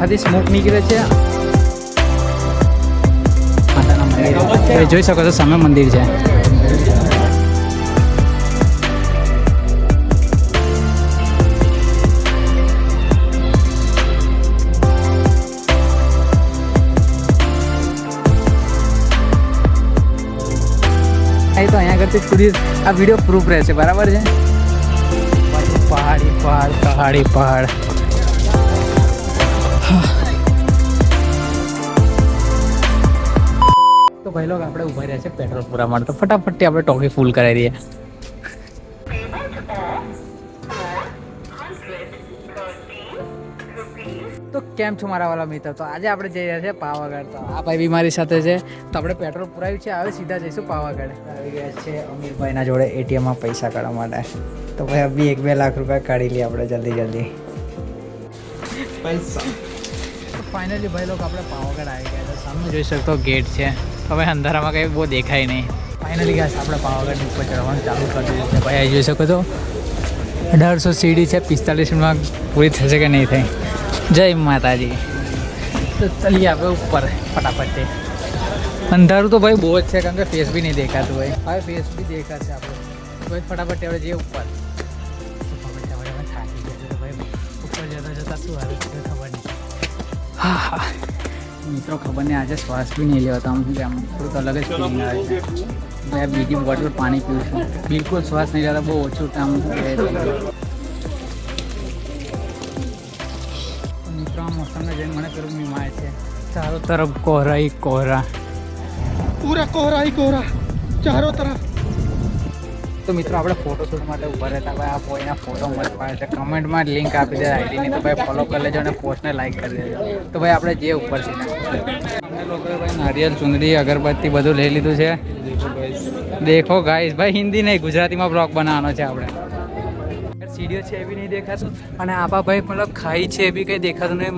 માથાથી smoke નીકળે છે. માતાના મંદિર જોઈ શકો છો, સામે મંદિર છે. તો અહીંયા આગળથી સુધી આ વિડીયો પ્રૂફ રહેશે, બરાબર છે. પહાડી પહાડ પહાડી પહાડ. તો ભાઈ લોકો આપણે ઉભા રહ્યા છે પેટ્રોલ પૂરા માટે, તો ફટાફટથી આપણે ટોકી ફૂલ કરાવી દઈએ. તો કેમ છો મારા વાલા મિત્ર? તો આજે આપણે જઈ રહ્યા છીએ પાવાગઢ. તો આ ભાઈ બી મારી સાથે છે. તો આપણે પેટ્રોલ પુરાવ્યું છે, હવે સીધા જઈશું પાવાગઢ. આવી ગયા છે અમીરભાઈના જોડે એટીએમમાં પૈસા કાઢવા માટે. તો ભાઈ અભી 1-2 લાખ રૂપિયા કાઢી લઈએ આપણે જલ્દી પૈસા. ફાઇનલી ભાઈ લોકો આપણે પાવાગઢ આવી ગયા. તો સામે જોઈ શકતો ગેટ છે. હવે અંધારામાં કંઈ બહુ દેખાય નહીં. ફાઇનલી ગયા આપણે પાવાગઢની ઉપર ચડવાનું ચાલુ કરી દીધું છે. ભાઈ આવી જોઈ શકો તો 1800 સીડી છે. 45 મિનિટમાં પૂરી થશે કે નહીં થાય. જય માતાજી. તો ચલીએ આપણે ઉપર ફટાફટથી. અંધારું તો ભાઈ બહુ જ છે, કારણ કે ફેસ બી નહીં દેખાતું ભાઈ. હવે ફેસ બી દેખાશે આપણે. ભાઈ ફટાફટ આપણે જઈએ ઉપર. થાકી જશે ભાઈ, ઉપર જતા શું આવે ખબર નહીં. હા હા મિત્રો, ખબર નહીં આજે શ્વાસ બી નહીં લેવાતા. આમ કે આમ થોડુંક અલગ જ ફિલિંગ આવે છે. ભાઈ બીજી બોટલ પાણી પીવું છું, બિલકુલ શ્વાસ નહીં લેતા. બહુ ઓછું કામ મોસમને જોઈને મને પેલું મીમાય છે. ચારો તરફ કોહરા ही कोहरा, पूरा कोहरा ही कोहरा ચારો તરફ. તો મિત્રો આપણે ફોટોશૂટ માટે ઊભા રહેતા. ભાઈ આ કોઈના ફોટો મત પાડે છે. કમેન્ટમાં લિંક આપી દે આઈડીની, તો ભાઈ ફોલો કરી લેજો અને પોસ્ટને લાઈક કરી દેજો. તો ભાઈ આપણે જે ઉપર છે અમે લોકોએ ભાઈ નારિયેલ, ચુંદડી, અગરબત્તી બધું લઈ લીધું છે. દેખો ગાઈસ, ભાઈ હિન્દી નહીં ગુજરાતીમાં બ્લોગ બનાવવાનો છે આપણે. સીડીઓ છે એ બી નહીં દેખાતું, અને આબા ભાઈ મતલબ ખાઈ છે એ બી કંઈ દેખાતું નહીં.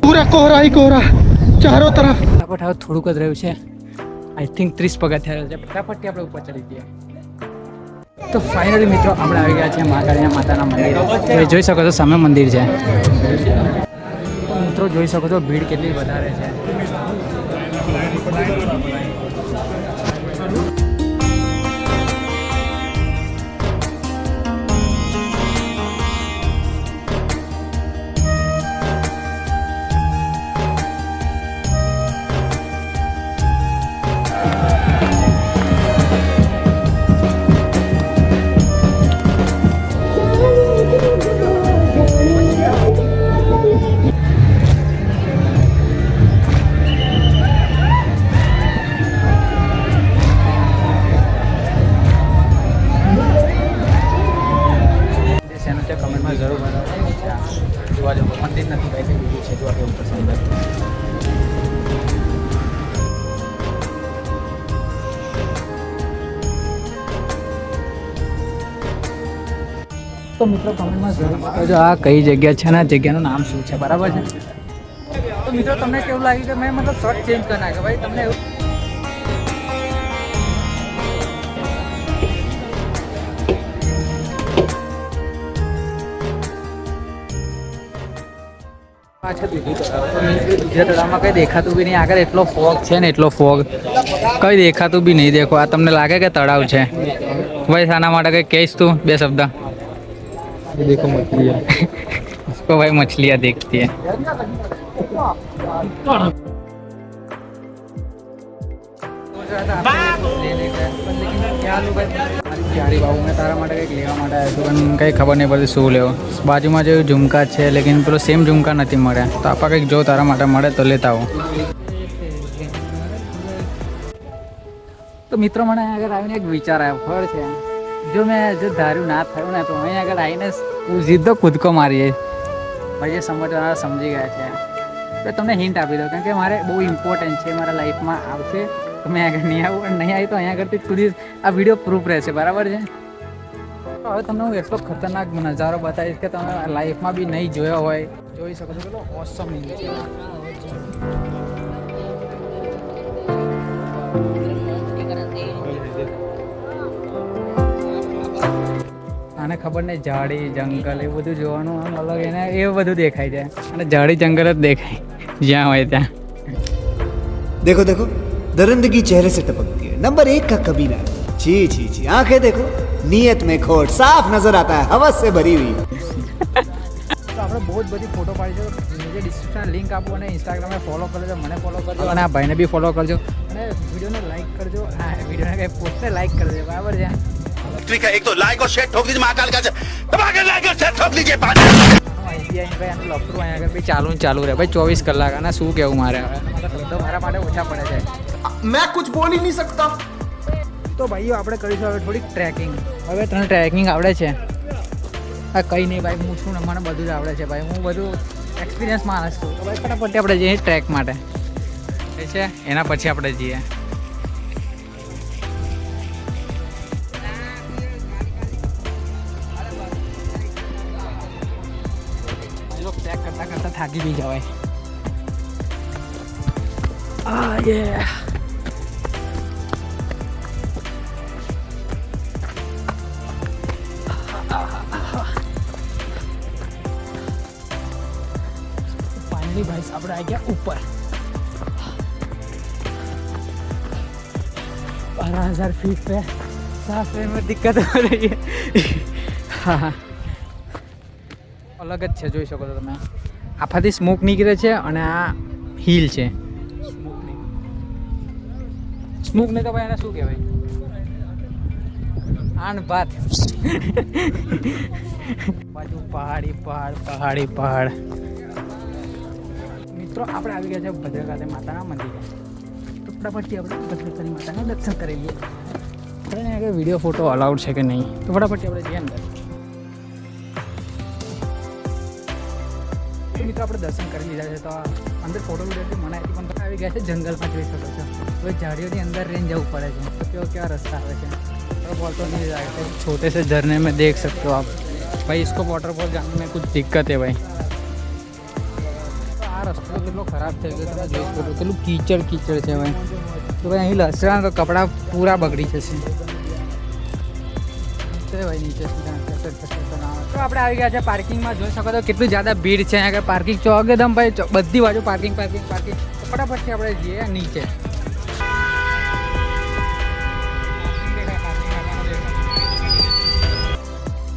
પૂરા કોહરા ही कोहरा ચારો તરફ. ફટાફટ હવે થોડુંક જ રહ્યું છે. આઈ થિંક 30 પગથિયા છે. ફટાફટથી આપણે ઉપર ચડી જઈએ. તો ફાઇનલી મિત્રો આપણે આવી ગયા છે મહાકાળીના માતાના મંદિર. જોઈ શકો છો સામે મંદિર છે. મિત્રો જોઈ શકો છો ભીડ કેટલી વધારે છે. કમેન્ટમાં જરૂર બનાવો. જોવા જેવું મંદિર નથી ભાઈ, બીજું છે જોવા કેવું પસંદ. તો મિત્રો કમેન્ટમાં જરૂર બતાવજો આ કઈ જગ્યા છે અને આ જગ્યાનું નામ શું છે, બરાબર છે. તો મિત્રો તમને કેવું લાગ્યું કે મેં મતલબ શોર્ટ ચેન્જ કરી નાખ્યો ભાઈ? તમને એવું બીજા તળાવમાં કંઈ દેખાતું બી નહીં. આગળ એટલો ફોગ છે ને, એટલો ફોગ કંઈ દેખાતું બી નહીં. દેખો આ તમને લાગે કે તળાવ છે ભાઈ? શાના માટે કંઈ કહીશ તું 2 શબ્દ? દેખો મછલિયા, इसको भाई मछलियाँ देखती है. મેં તારા માટે કંઈક લેવા માટે આવ્યો છું, પણ કંઈ ખબર નહીં પડતી શું લેવો. બાજુમાં જે ઝુમકા છે, લેકિન પેલો સેમ ઝુમકા નથી મળ્યા. તો આપણે કંઈક જો તારા માટે મળે તો લેતા આવો. તો મિત્રો મને અહીં આગળ આવીને એક વિચાર આવ્યો. ખબર છે, જો મેં ધાર્યું ના થયું ને તો અહીં આગળ આવીને સીધો કૂદકો મારીએ. ભાઈ જે સમજવાના સમજી ગયા છે. તો તમને હિન્ટ આપી દો, કારણ કે મારે બહુ ઇમ્પોર્ટન્ટ છે, મારા લાઈફમાં આવશે. તો મેં આગળ નહીં આવું, અને નહીં આવી તો અહીંયા આગળથી સુધી આ વિડીયો પ્રૂફ રહેશે, બરાબર છે. હવે તમને હું એટલો ખતરનાક નજારો બતાવીશ કે તમે લાઈફમાં બી નહીં જોયો હોય. જોઈ શકો છો કેટલો ઓસમ નહીં છે. મને ખબર નહીં, ઝાડી જંગલ એ બધું જોવાનું આમ અલગ એને એ બધું દેખાય છે. અને ઝાડી જંગલ જ દેખાય જ્યાં હોય ત્યાં. देखो देखो दरिंदगी चेहरे से टपकती है. नंबर 1 का कबीना. छी छी छी. आंखें देखो, नियत में खोट साफ नजर आता है, हवस से भरी हुई. તો આપણે બહુ જ બધી ફોટો પાડી છે. નીચે ડિસ્ક્રિપ્શન લિંક આપું અને ઇન્સ્ટાગ્રામમાં ફોલો કરજો, મને ફોલો કરજો અને આ ભાઈને બી ફોલો કરજો અને વિડીયોને લાઈક કરજો. આ વિડીયોને કંઈ પોસ્ટને લાઈક કરજો, બરાબર છે? ठीक है, एक तो लाइक और शेयर ठोक दीजिए महाकाल का दबा के लाइक और शेयर ठोक दीजिए. ભાઈ આનું લફરું અહીંયા આગળ ભાઈ ચાલુ રહે ભાઈ 24 કલાક. અને શું કહેવું મારે હવે, શબ્દો મારા માટે ઓછા પડે છે. मैं कुछ बोल ही नहीं सकता. તો ભાઈઓ આપણે કરીશું હવે થોડીક ટ્રેકિંગ. હવે તને ટ્રેકિંગ આવડે છે? હા કંઈ નહીં ભાઈ, હું છું ને, મને બધું જ આવડે છે ભાઈ, હું બધું એક્સપિરિયન્સ માણસ છું. તો ભાઈ ફટાફટ આપણે જઈએ ટ્રેક માટે, એ છે એના પછી આપણે જઈએ. ટ્રેક કરતાં કરતાં થાકી બી જવાય. फाइनली भाई साहब आ गया ऊपर. 12,000 फीट पे सांस लेने में दिक्कत हो रही है. हाँ અલગ જ છે, જોઈ શકો છો તમે. આફાથી સ્મોક નીકળે છે અને આ હિલ છે. સ્મોક ને તો ભાઈ એને શું કહેવાય? આન ભાત. બાજુ પહાડી પહાડ. મિત્રો આપણે આવી ગયા છે ભદ્રકાળી માતાના મંદિરે. તો ફટાફટથી આપણે ભદ્રકાળી માતાના દર્શન કરી લઈએ. આપણે આગળ વિડીયો ફોટો અલાઉડ છે કે નહીં, તો ફટાફટથી આપણે જઈએ અંદર. મિત્રો આપણે દર્શન કરી લીધા છે. તો અંદર ફોટો વિડીયોથી મને પણ આવી ગયા છે જંગલમાં, જોઈ શકો છો. હવે ઝાડીઓની અંદર રહીને જવું પડે છે. તો કેવા રસ્તા આવે છે तो बोलते नहीं जाते. छोटे से झरने में देख सकते हो आप भाई. इसको वाटरफॉल जाने में कुछ दिक्कत है भाई. तो आ रस्तो કેટલો ખરાબ થઈ ગયો, તમે જોઈ શકો કેટલું કીચડ છે ભાઈ. તો ભાઈ અહીં લસણા તો કપડાં પૂરા બગડી જશે ભાઈ. નીચે તો આપણે આવી ગયા છે પાર્કિંગમાં. જોઈ શકો તો કેટલું જ્યાદા ભીડ છે અહીંયા. પાર્કિંગ ચોક એકદમ ભાઈ, બધી બાજુ પાર્કિંગ. ફટાફટથી આપણે જઈએ નીચે.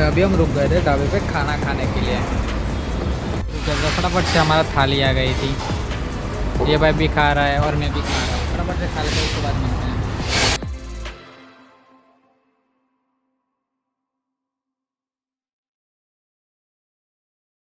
अभी हम रुक गए थे ढाबे पे खाना खाने के लिए. फटाफट से हमारा थाली आ गई थी. ये भाई भी खा रहा है और मैं भी खा रहा हूँ. फटाफट से खा लेते उसके बाद